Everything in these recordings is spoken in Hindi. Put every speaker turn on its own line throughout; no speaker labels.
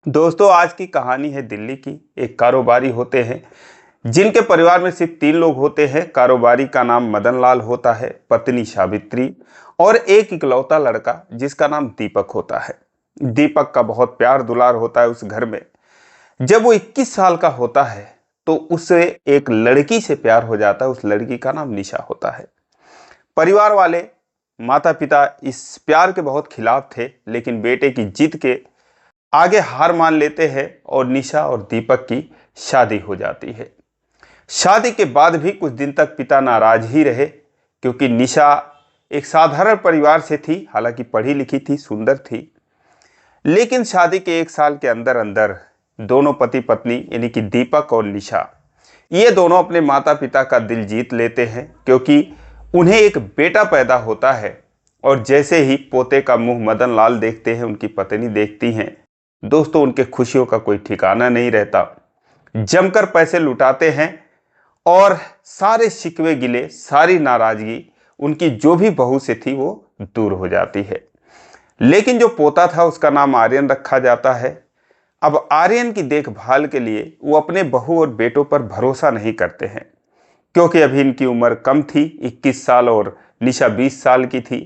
दोस्तों, आज की कहानी है दिल्ली की। एक कारोबारी होते हैं जिनके परिवार में सिर्फ 3 लोग होते हैं। कारोबारी का नाम मदन लाल होता है, पत्नी सावित्री और एक इकलौता लड़का जिसका नाम दीपक होता है। दीपक का बहुत प्यार दुलार होता है उस घर में। जब वो 21 साल का होता है तो उसे एक लड़की से प्यार हो जाता है। उस लड़की का नाम निशा होता है। परिवार वाले, माता पिता इस प्यार के बहुत खिलाफ थे, लेकिन बेटे की जिद के आगे हार मान लेते हैं और निशा और दीपक की शादी हो जाती है। शादी के बाद भी कुछ दिन तक पिता नाराज ही रहे, क्योंकि निशा एक साधारण परिवार से थी। हालांकि पढ़ी लिखी थी, सुंदर थी, लेकिन शादी के 1 साल के अंदर अंदर दोनों पति पत्नी यानी कि दीपक और निशा, ये दोनों अपने माता पिता का दिल जीत लेते हैं, क्योंकि उन्हें एक बेटा पैदा होता है। और जैसे ही पोते का मुंह मदन लाल देखते हैं, उनकी पत्नी देखती हैं, दोस्तों उनके खुशियों का कोई ठिकाना नहीं रहता। जमकर पैसे लुटाते हैं और सारे शिकवे गिले, सारी नाराजगी उनकी जो भी बहू से थी वो दूर हो जाती है। लेकिन जो पोता था उसका नाम आर्यन रखा जाता है। अब आर्यन की देखभाल के लिए वो अपने बहू और बेटों पर भरोसा नहीं करते हैं, क्योंकि अभी इनकी उम्र कम थी, 21 साल और निशा 20 साल की थी।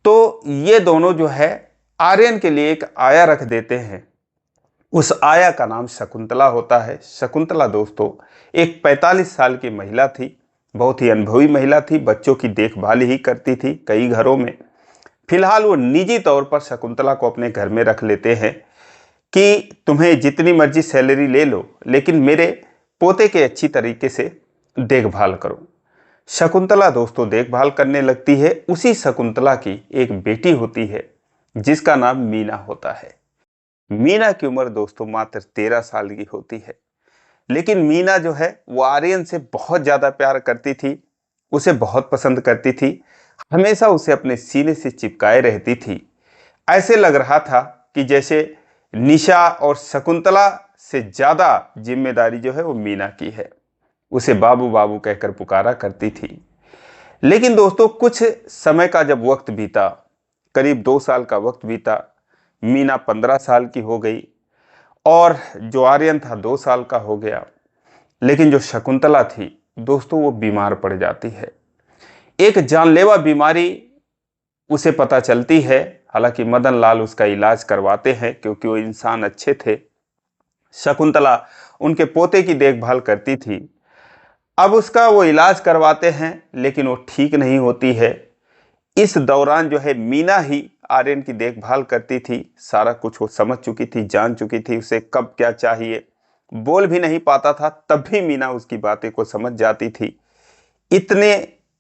तो ये दोनों जो है आर्यन के लिए एक आया रख देते हैं। उस आया का नाम शकुंतला होता है। शकुंतला दोस्तों एक 45 साल की महिला थी, बहुत ही अनुभवी महिला थी, बच्चों की देखभाल ही करती थी कई घरों में। फिलहाल वो निजी तौर पर शकुंतला को अपने घर में रख लेते हैं कि तुम्हें जितनी मर्जी सैलरी ले लो, लेकिन मेरे पोते के अच्छी तरीके से देखभाल करो। शकुंतला दोस्तों देखभाल करने लगती है। उसी शकुंतला की एक बेटी होती है जिसका नाम मीना होता है। मीना की उम्र दोस्तों मात्र 13 साल की होती है। लेकिन मीना जो है वो आर्यन से बहुत ज्यादा प्यार करती थी, उसे बहुत पसंद करती थी, हमेशा उसे अपने सीने से चिपकाए रहती थी। ऐसे लग रहा था कि जैसे निशा और शकुंतला से ज्यादा जिम्मेदारी जो है वो मीना की है। उसे बाबू बाबू कहकर पुकारा करती थी। लेकिन दोस्तों कुछ समय का जब वक्त बीता, करीब 2 साल का वक्त बीता, मीना 15 साल की हो गई और जो आर्यन था 2 साल का हो गया। लेकिन जो शकुंतला थी दोस्तों वो बीमार पड़ जाती है। एक जानलेवा बीमारी उसे पता चलती है। हालांकि मदन लाल उसका इलाज करवाते हैं, क्योंकि वो इंसान अच्छे थे। शकुंतला उनके पोते की देखभाल करती थी। अब उसका वो इलाज करवाते हैं, लेकिन वो ठीक नहीं होती है। इस दौरान जो है मीना ही आर्यन की देखभाल करती थी। सारा कुछ वो समझ चुकी थी, जान चुकी थी उसे कब क्या चाहिए। बोल भी नहीं पाता था, तब भी मीना उसकी बातें को समझ जाती थी। इतने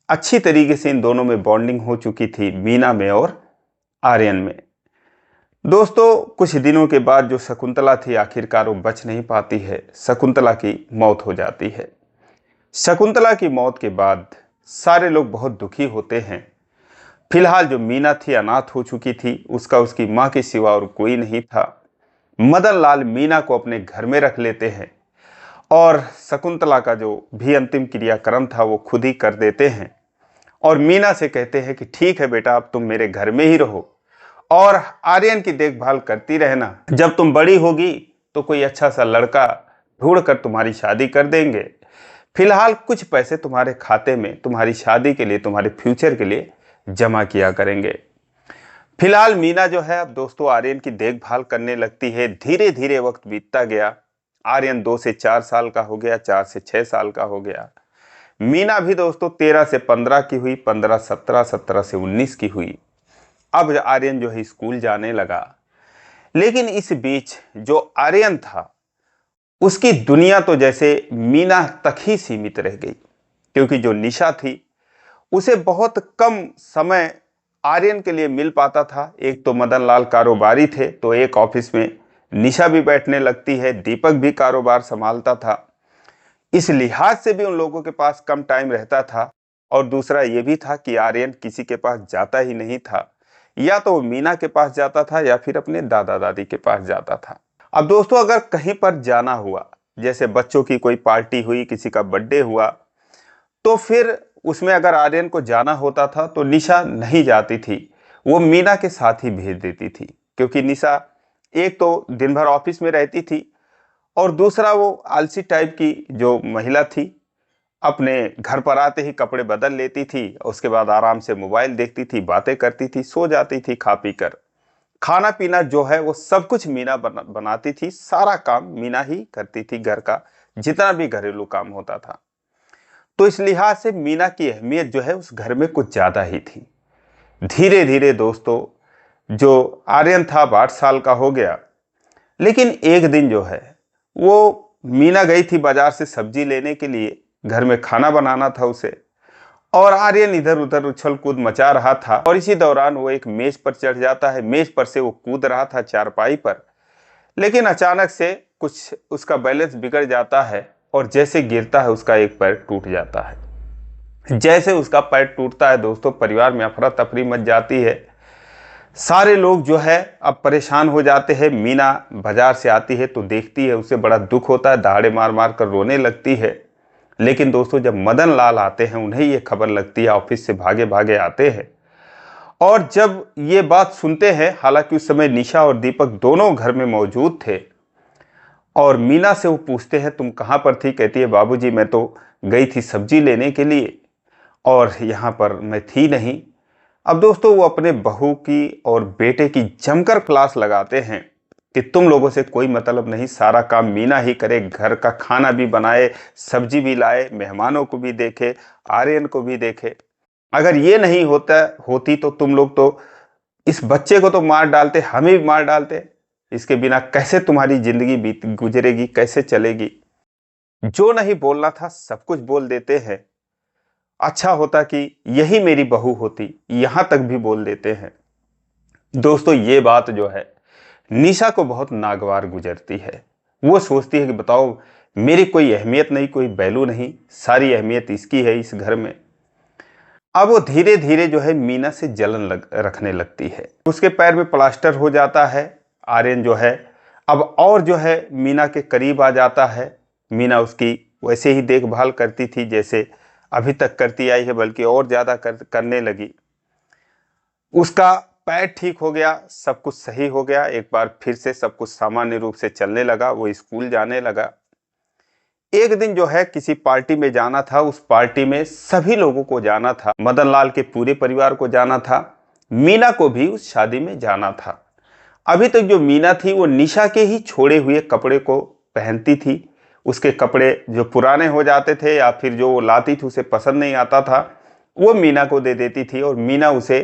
अच्छी तरीके से इन दोनों में बॉन्डिंग हो चुकी थी, मीना में और आर्यन में। दोस्तों कुछ दिनों के बाद जो शकुंतला थी, आखिरकार वो बच नहीं पाती है। शकुंतला की मौत हो जाती है। शकुंतला की मौत के बाद सारे लोग बहुत दुखी होते हैं। फिलहाल जो मीना थी अनाथ हो चुकी थी, उसका उसकी मां के सिवा और कोई नहीं था। मदन लाल मीना को अपने घर में रख लेते हैं और शकुंतला का जो भी अंतिम क्रियाक्रम था वो खुद ही कर देते हैं। और मीना से कहते हैं कि ठीक है बेटा, अब तुम मेरे घर में ही रहो और आर्यन की देखभाल करती रहना। जब तुम बड़ी होगी तो कोई अच्छा सा लड़का ढूंढ कर तुम्हारी शादी कर देंगे। फिलहाल कुछ पैसे तुम्हारे खाते में तुम्हारी शादी के लिए, तुम्हारे फ्यूचर के लिए जमा किया करेंगे। फिलहाल मीना जो है अब दोस्तों आर्यन की देखभाल करने लगती है। धीरे धीरे वक्त बीतता गया। आर्यन 2 से 4 साल का हो गया, 4 से 6 साल का हो गया। मीना भी दोस्तों 13 से 15 की हुई, 15 17, 17 से 19 की हुई। अब आर्यन जो है स्कूल जाने लगा। लेकिन इस बीच जो आर्यन था उसकी दुनिया तो जैसे मीना तक ही सीमित रह गई, क्योंकि जो निशा थी उसे बहुत कम समय आर्यन के लिए मिल पाता था। एक तो मदन लाल कारोबारी थे, तो एक ऑफिस में निशा भी बैठने लगती है, दीपक भी कारोबार संभालता था। इस लिहाज से भी उन लोगों के पास कम टाइम रहता था। और दूसरा ये भी था कि आर्यन किसी के पास जाता ही नहीं था, या तो वो मीना के पास जाता था या फिर अपने दादा दादी के पास जाता था। अब दोस्तों अगर कहीं पर जाना हुआ, जैसे बच्चों की कोई पार्टी हुई, किसी का बर्थडे हुआ, तो फिर उसमें अगर आर्यन को जाना होता था तो निशा नहीं जाती थी, वो मीना के साथ ही भेज देती थी। क्योंकि निशा एक तो दिन भर ऑफिस में रहती थी और दूसरा वो आलसी टाइप की जो महिला थी, अपने घर पर आते ही कपड़े बदल लेती थी, उसके बाद आराम से मोबाइल देखती थी, बातें करती थी, सो जाती थी खा पी कर। खाना पीना जो है वो सब कुछ मीना बनाती थी, सारा काम मीना ही करती थी, घर का जितना भी घरेलू काम होता था। तो इस लिहाज से मीना की अहमियत जो है उस घर में कुछ ज्यादा ही थी। धीरे धीरे दोस्तों, जो आर्यन था 8 साल का हो गया, लेकिन एक दिन जो है वो मीना गई थी बाजार से सब्जी लेने के लिए, घर में खाना बनाना था उसे, और आर्यन इधर उधर उछल कूद मचा रहा था। और इसी दौरान वो एक मेज पर चढ़ जाता है, मेज पर से वो कूद रहा था चारपाई पर, लेकिन अचानक से कुछ उसका बैलेंस बिगड़ जाता है और जैसे गिरता है उसका एक पैर टूट जाता है। जैसे उसका पैर टूटता है दोस्तों, परिवार में अफरा तफरी मच जाती है। सारे लोग जो है अब परेशान हो जाते हैं। मीना बाजार से आती है तो देखती है, उसे बड़ा दुख होता है, दहाड़े मार मार कर रोने लगती है। लेकिन दोस्तों, जब मदन लाल आते हैं, उन्हें ये खबर लगती है, ऑफिस से भागे भागे आते हैं और जब ये बात सुनते हैं, हालांकि उस समय निशा और दीपक दोनों घर में मौजूद थे, और मीना से वो पूछते हैं तुम कहाँ पर थी? कहती है बाबूजी मैं तो गई थी सब्जी लेने के लिए और यहाँ पर मैं थी नहीं। अब दोस्तों, वो अपने बहू की और बेटे की जमकर क्लास लगाते हैं कि तुम लोगों से कोई मतलब नहीं, सारा काम मीना ही करे, घर का खाना भी बनाए, सब्जी भी लाए, मेहमानों को भी देखे, आर्यन को भी देखे। अगर ये नहीं होती तो तुम लोग तो इस बच्चे को तो मार डालते, हमें भी मार डालते। इसके बिना कैसे तुम्हारी जिंदगी बीत गुजरेगी, कैसे चलेगी? जो नहीं बोलना था सब कुछ बोल देते हैं। अच्छा होता कि यही मेरी बहू होती, यहां तक भी बोल देते हैं। दोस्तों, ये बात जो है निशा को बहुत नागवार गुजरती है। वो सोचती है कि बताओ, मेरी कोई अहमियत नहीं, कोई वैल्यू नहीं, सारी अहमियत इसकी है इस घर में। अब वो धीरे धीरे जो है मीना से जलन रखने लगती है। उसके पैर में प्लास्टर हो जाता है। आर्यन जो है अब और जो है मीना के करीब आ जाता है। मीना उसकी वैसे ही देखभाल करती थी जैसे अभी तक करती आई है, बल्कि और ज़्यादा करने लगी। उसका पैर ठीक हो गया, सब कुछ सही हो गया, एक बार फिर से सब कुछ सामान्य रूप से चलने लगा, वो स्कूल जाने लगा। एक दिन जो है किसी पार्टी में जाना था, उस पार्टी में सभी लोगों को जाना था, मदन लाल के पूरे परिवार को जाना था, मीना को भी उस शादी में जाना था। अभी तक जो मीना थी वो निशा के ही छोड़े हुए कपड़े को पहनती थी। उसके कपड़े जो पुराने हो जाते थे या फिर जो वो लाती थी उसे पसंद नहीं आता था, वो मीना को दे देती थी और मीना उसे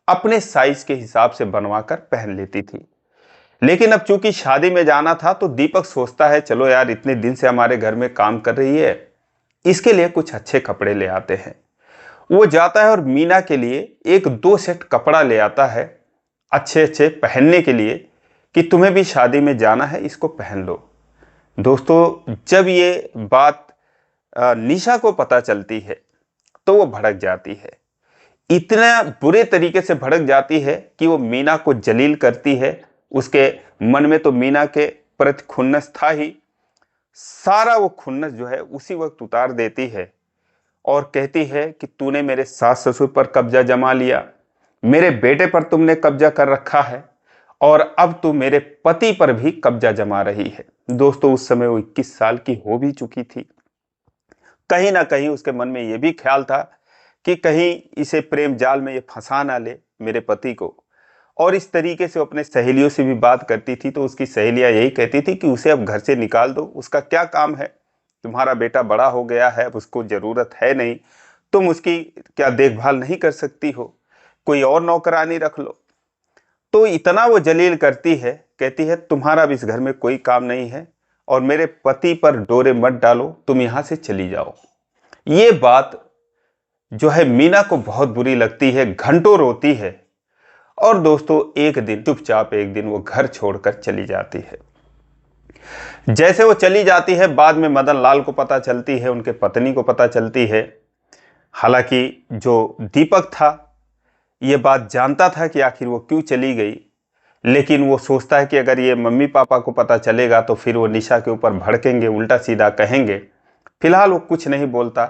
अपने साइज के हिसाब से बनवा कर पहन लेती थी। लेकिन अब चूंकि शादी में जाना था तो दीपक सोचता है चलो यार, इतने दिन से हमारे घर में काम कर रही है, इसके लिए कुछ अच्छे कपड़े ले आते हैं। वो जाता है और मीना के लिए 1-2 सेट कपड़ा ले आता है, अच्छे अच्छे पहनने के लिए, कि तुम्हें भी शादी में जाना है, इसको पहन लो। दोस्तों, जब ये बात निशा को पता चलती है तो वो भड़क जाती है। इतना बुरे तरीके से भड़क जाती है कि वो मीना को जलील करती है। उसके मन में तो मीना के प्रति खुन्नस था ही, सारा वो खुन्नस जो है उसी वक्त उतार देती है और कहती है कि तूने मेरे सास ससुर पर कब्जा जमा लिया, मेरे बेटे पर तुमने कब्जा कर रखा है और अब तू मेरे पति पर भी कब्जा जमा रही है। दोस्तों, उस समय वो 21 साल की हो भी चुकी थी। कहीं ना कहीं उसके मन में यह भी ख्याल था कि कहीं इसे प्रेम जाल में ये फंसा ना ले मेरे पति को। और इस तरीके से अपने सहेलियों से भी बात करती थी तो उसकी सहेलियां यही कहती थी कि उसे अब घर से निकाल दो, उसका क्या काम है, तुम्हारा बेटा बड़ा हो गया है, अब उसको जरूरत है नहीं, तुम उसकी क्या देखभाल नहीं कर सकती हो, कोई और नौकरानी रख लो। तो इतना वो जलील करती है, कहती है तुम्हारा भी इस घर में कोई काम नहीं है और मेरे पति पर डोरे मत डालो, तुम यहां से चली जाओ। ये बात जो है मीना को बहुत बुरी लगती है, घंटों रोती है। और दोस्तों, एक दिन चुपचाप एक दिन वो घर छोड़कर चली जाती है। जैसे वो चली जाती है, बाद में मदन लाल को पता चलती है, उनके पत्नी को पता चलती है। हालांकि जो दीपक था ये बात जानता था कि आखिर वो क्यों चली गई, लेकिन वो सोचता है कि अगर ये मम्मी पापा को पता चलेगा तो फिर वो निशा के ऊपर भड़केंगे, उल्टा सीधा कहेंगे। फिलहाल वो कुछ नहीं बोलता।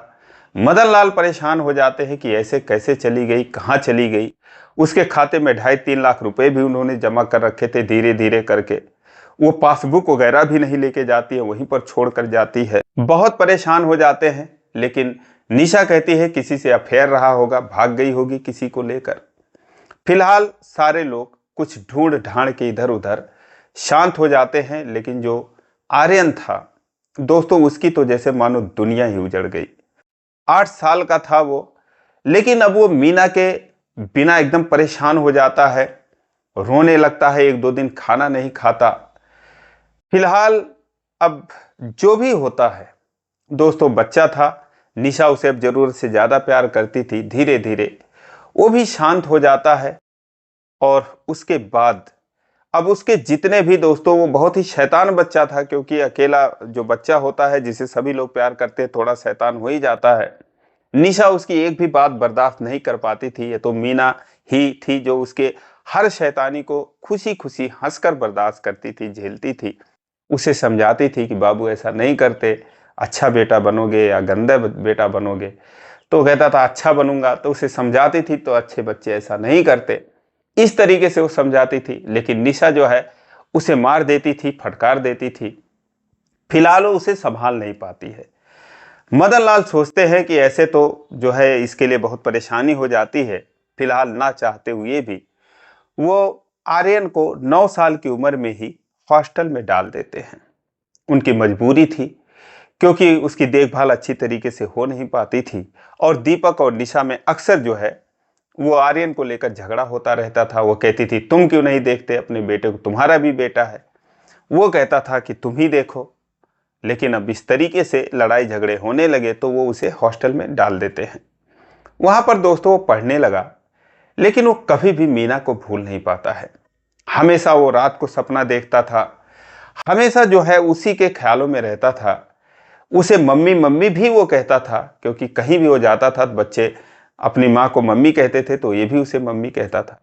मदन लाल परेशान हो जाते हैं कि ऐसे कैसे चली गई, कहाँ चली गई। उसके खाते में 2.5-3 लाख रुपए भी उन्होंने जमा कर रखे थे धीरे धीरे करके। वो पासबुक वगैरह भी नहीं लेके जाती है, वहीं पर छोड़ कर जाती है। बहुत परेशान हो जाते हैं, लेकिन निशा कहती है किसी से अफेयर रहा होगा, भाग गई होगी किसी को लेकर। फिलहाल सारे लोग कुछ ढूंढ ढांड के इधर उधर शांत हो जाते हैं, लेकिन जो आर्यन था दोस्तों, उसकी तो जैसे मानो दुनिया ही उजड़ गई। 8 साल का था वो, लेकिन अब वो मीना के बिना एकदम परेशान हो जाता है, रोने लगता है, 1-2 दिन खाना नहीं खाता। फिलहाल अब जो भी होता है दोस्तों, बच्चा था, निशा उसे अब जरूरत से ज्यादा प्यार करती थी। धीरे धीरे वो भी शांत हो जाता है। और उसके बाद अब उसके जितने भी दोस्तों, वो बहुत ही शैतान बच्चा था, क्योंकि अकेला जो बच्चा होता है जिसे सभी लोग प्यार करते हैं, थोड़ा शैतान हो ही जाता है। निशा उसकी एक भी बात बर्दाश्त नहीं कर पाती थी। ये तो मीना ही थी जो उसके हर शैतानी को खुशी खुशी हंसकर बर्दाश्त करती थी, झेलती थी। उसे समझाती थी कि बाबू ऐसा नहीं करते, अच्छा बेटा बनोगे या गंदा बेटा बनोगे। तो कहता था अच्छा बनूंगा। तो उसे समझाती थी तो अच्छे बच्चे ऐसा नहीं करते, इस तरीके से वो समझाती थी। लेकिन निशा जो है उसे मार देती थी, फटकार देती थी। फिलहाल वो उसे संभाल नहीं पाती है। मदन लाल सोचते हैं कि ऐसे तो जो है इसके लिए बहुत परेशानी हो जाती है। फिलहाल ना चाहते हुए भी वो आर्यन को 9 साल की उम्र में ही हॉस्टल में डाल देते हैं। उनकी मजबूरी थी, क्योंकि उसकी देखभाल अच्छी तरीके से हो नहीं पाती थी। और दीपक और निशा में अक्सर जो है वो आर्यन को लेकर झगड़ा होता रहता था। वो कहती थी तुम क्यों नहीं देखते अपने बेटे को, तुम्हारा भी बेटा है। वो कहता था कि तुम ही देखो। लेकिन अब इस तरीके से लड़ाई झगड़े होने लगे तो वो उसे हॉस्टल में डाल देते हैं। वहां पर दोस्तों वो पढ़ने लगा, लेकिन वो कभी भी मीना को भूल नहीं पाता है। हमेशा वो रात को सपना देखता था, हमेशा जो है उसी के ख्यालों में रहता था। उसे मम्मी मम्मी भी वो कहता था, क्योंकि कहीं भी वो जाता था तो बच्चे अपनी माँ को मम्मी कहते थे, तो ये भी उसे मम्मी कहता था।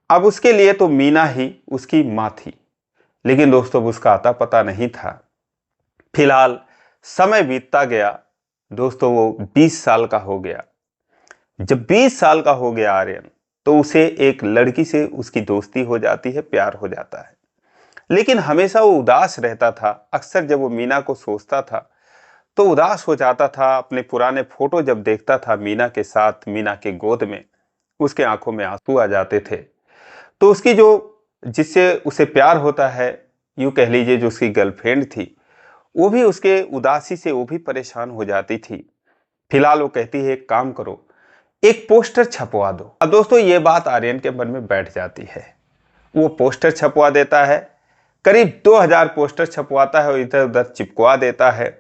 अब उसके लिए तो मीना ही उसकी माँ थी। लेकिन दोस्तों उसका आता पता नहीं था। फिलहाल समय बीतता गया दोस्तों, वो 20 साल का हो गया। जब 20 साल का हो गया आर्यन, तो उसे एक लड़की से उसकी दोस्ती हो जाती है, प्यार हो जाता है। लेकिन हमेशा वो उदास रहता था। अक्सर जब वो मीना को सोचता था तो उदास हो जाता था। अपने पुराने फोटो जब देखता था मीना के साथ, मीना के गोद में, उसके आंखों में आंसू आ जाते थे। तो उसकी जो जिससे उसे प्यार होता है, यूं कह लीजिए जो उसकी गर्लफ्रेंड थी, वो भी उसके उदासी से वो भी परेशान हो जाती थी। फिलहाल वो कहती है एक काम करो, एक पोस्टर छपवा दो। अब दोस्तों ये बात आर्यन के मन में बैठ जाती है। वो पोस्टर छपवा देता है, करीब 2000 पोस्टर छपवाता है और इधर उधर चिपकवा देता है।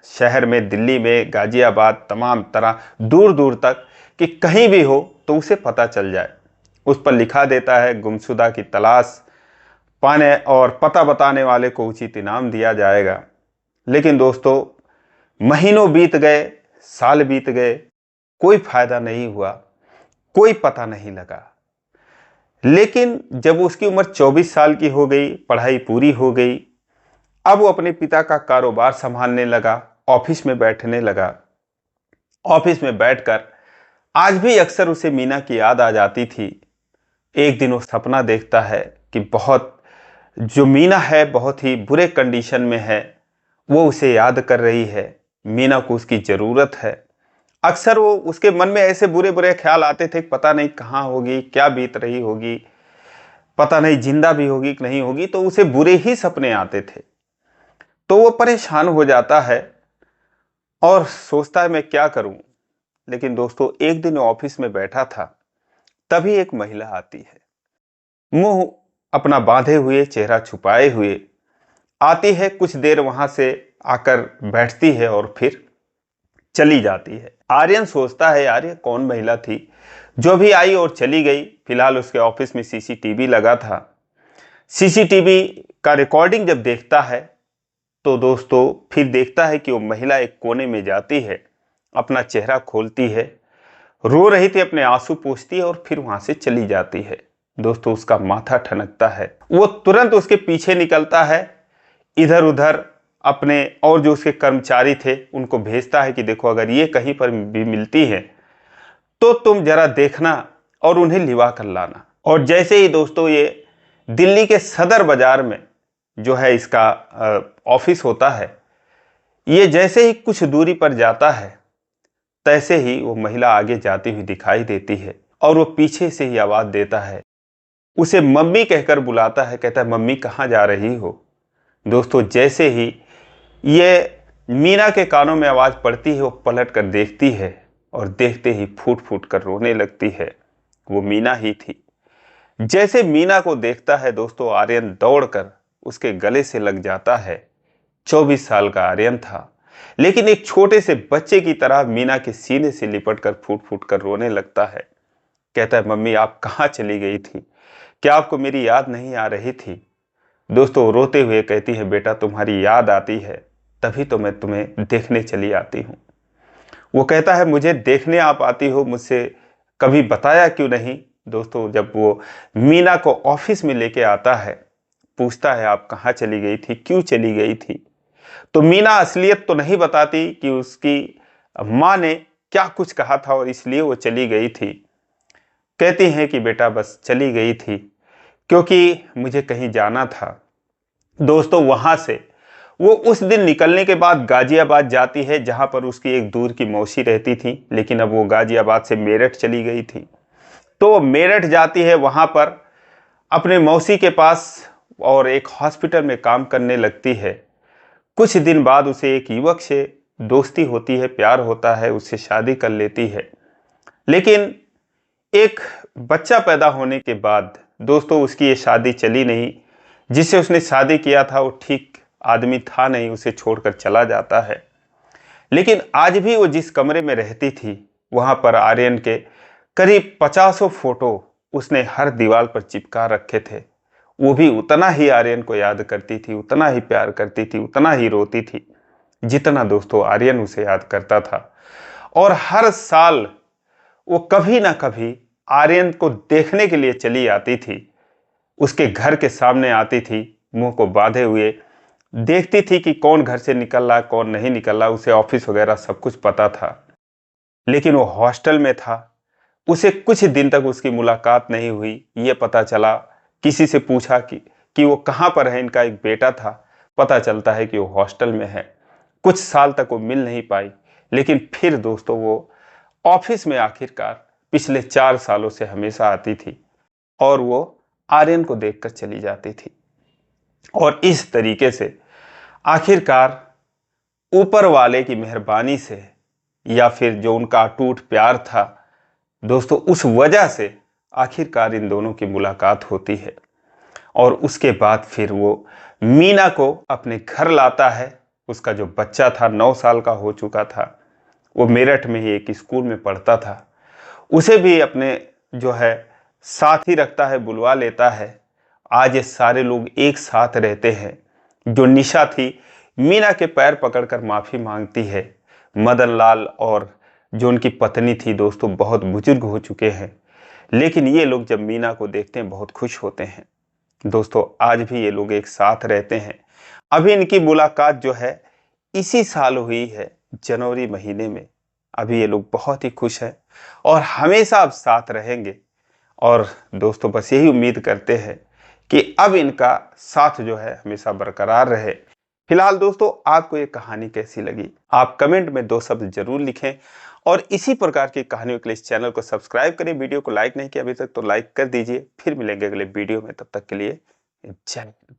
शहर में, दिल्ली में, गाजियाबाद, तमाम तरह दूर दूर तक, कि कहीं भी हो तो उसे पता चल जाए। उस पर लिखा देता है गुमशुदा की तलाश, पाने और पता बताने वाले को उचित इनाम दिया जाएगा। लेकिन दोस्तों महीनों बीत गए, साल बीत गए, कोई फायदा नहीं हुआ, कोई पता नहीं लगा। लेकिन जब उसकी उम्र 24 साल की हो गई, पढ़ाई पूरी हो गई, अब वो अपने पिता का कारोबार संभालने लगा, ऑफिस में बैठने लगा। ऑफिस में बैठकर आज भी अक्सर उसे मीना की याद आ जाती थी। एक दिन वो सपना देखता है कि बहुत जो मीना है बहुत ही बुरे कंडीशन में है, वो उसे याद कर रही है, मीना को उसकी ज़रूरत है। अक्सर वो उसके मन में ऐसे बुरे बुरे ख्याल आते थे, पता नहीं कहाँ होगी, क्या बीत रही होगी, पता नहीं जिंदा भी होगी कि नहीं होगी। तो उसे बुरे ही सपने आते थे। तो वो परेशान हो जाता है और सोचता है मैं क्या करूं। लेकिन दोस्तों एक दिन ऑफिस में बैठा था, तभी एक महिला आती है, मुंह अपना बांधे हुए, चेहरा छुपाए हुए आती है। कुछ देर वहां से आकर बैठती है और फिर चली जाती है। आर्यन सोचता है यार ये कौन महिला थी जो भी आई और चली गई। फिलहाल उसके ऑफिस में सीसीटीवी लगा था। सीसीटीवी का रिकॉर्डिंग जब देखता है तो दोस्तों फिर देखता है कि वो महिला एक कोने में जाती है, अपना चेहरा खोलती है, रो रही थी, अपने आंसू पोंछती है और फिर वहां से चली जाती है। दोस्तों उसका माथा ठनकता है। वो तुरंत उसके पीछे निकलता है, इधर उधर अपने और जो उसके कर्मचारी थे उनको भेजता है कि देखो अगर ये कहीं पर भी मिलती है तो तुम जरा देखना और उन्हें लिवा कर लाना। और जैसे ही दोस्तों ये दिल्ली के सदर बाजार में जो है इसका ऑफिस होता है, ये जैसे ही कुछ दूरी पर जाता है तैसे ही वो महिला आगे जाती हुई दिखाई देती है और वो पीछे से ही आवाज देता है, उसे मम्मी कहकर बुलाता है। कहता है मम्मी कहाँ जा रही हो। दोस्तों जैसे ही ये मीना के कानों में आवाज पड़ती है वो पलट कर देखती है और देखते ही फूट फूट कर रोने लगती है। वो मीना ही थी। जैसे मीना को देखता है दोस्तों, आर्यन दौड़कर उसके गले से लग जाता है। 24 साल का आर्यन था, लेकिन एक छोटे से बच्चे की तरह मीना के सीने से लिपट कर फूट फूट कर रोने लगता है। कहता है मम्मी आप कहाँ चली गई थी, क्या आपको मेरी याद नहीं आ रही थी। दोस्तों रोते हुए कहती है बेटा तुम्हारी याद आती है, तभी तो मैं तुम्हें देखने चली आती हूँ। वो कहता है मुझे देखने आप आती हो, मुझसे कभी बताया क्यों नहीं। दोस्तों जब वो मीना को ऑफिस में लेके आता है, पूछता है आप कहाँ चली गई थी, क्यों चली गई थी, तो मीना असलियत तो नहीं बताती कि उसकी माँ ने क्या कुछ कहा था और इसलिए वो चली गई थी। कहती हैं कि बेटा बस चली गई थी क्योंकि मुझे कहीं जाना था। दोस्तों वहां से वो उस दिन निकलने के बाद गाजियाबाद जाती है, जहां पर उसकी एक दूर की मौसी रहती थी, लेकिन अब वो गाजियाबाद से मेरठ चली गई थी। तो वो मेरठ जाती है, वहां पर अपने मौसी के पास और एक हॉस्पिटल में काम करने लगती है। कुछ दिन बाद उसे एक युवक से दोस्ती होती है, प्यार होता है, उससे शादी कर लेती है। लेकिन एक बच्चा पैदा होने के बाद दोस्तों उसकी ये शादी चली नहीं। जिससे उसने शादी किया था वो ठीक आदमी था नहीं, उसे छोड़कर चला जाता है। लेकिन आज भी वो जिस कमरे में रहती थी वहां पर आर्यन के करीब 50 फोटो उसने हर दीवार पर चिपका रखे थे। वो भी उतना ही आर्यन को याद करती थी, उतना ही प्यार करती थी, उतना ही रोती थी जितना दोस्तों आर्यन उसे याद करता था। और हर साल वो कभी ना कभी आर्यन को देखने के लिए चली आती थी। उसके घर के सामने आती थी, मुंह को बांधे हुए देखती थी कि कौन घर से निकल रहा है कौन नहीं निकल रहा। उसे ऑफिस वगैरह सब कुछ पता था, लेकिन वो हॉस्टल में था। उसे कुछ दिन तक उसकी मुलाकात नहीं हुई। ये पता चला, किसी से पूछा कि वो कहाँ पर है, इनका एक बेटा था। पता चलता है कि वो हॉस्टल में है। कुछ साल तक वो मिल नहीं पाई, लेकिन फिर दोस्तों वो ऑफिस में आखिरकार पिछले 4 सालों से हमेशा आती थी और वो आर्यन को देखकर चली जाती थी। और इस तरीके से आखिरकार ऊपर वाले की मेहरबानी से या फिर जो उनका अटूट प्यार था दोस्तों, उस वजह से आखिरकार इन दोनों की मुलाकात होती है। और उसके बाद फिर वो मीना को अपने घर लाता है। उसका जो बच्चा था 9 साल का हो चुका था, वो मेरठ में ही एक स्कूल में पढ़ता था। उसे भी अपने जो है साथ ही रखता है, बुलवा लेता है। आज ये सारे लोग एक साथ रहते हैं। जो निशा थी मीना के पैर पकड़कर माफी मांगती है। मदन लाल और जो उनकी पत्नी थी दोस्तों बहुत बुजुर्ग हो चुके हैं, लेकिन ये लोग जब मीना को देखते हैं बहुत खुश होते हैं। दोस्तों आज भी ये लोग एक साथ रहते हैं। अभी इनकी मुलाकात जो है इसी साल हुई है, जनवरी महीने में। अभी ये लोग बहुत ही खुश हैं और हमेशा अब साथ रहेंगे। और दोस्तों बस यही उम्मीद करते हैं कि अब इनका साथ जो है हमेशा बरकरार रहे। फिलहाल दोस्तों आपको ये कहानी कैसी लगी, आप कमेंट में 2 शब्द जरूर लिखें और इसी प्रकार की कहानियों के लिए इस चैनल को सब्सक्राइब करें। वीडियो को लाइक नहीं किया अभी तक तो लाइक कर दीजिए। फिर मिलेंगे अगले वीडियो में, तब तक के लिए जय हिंद।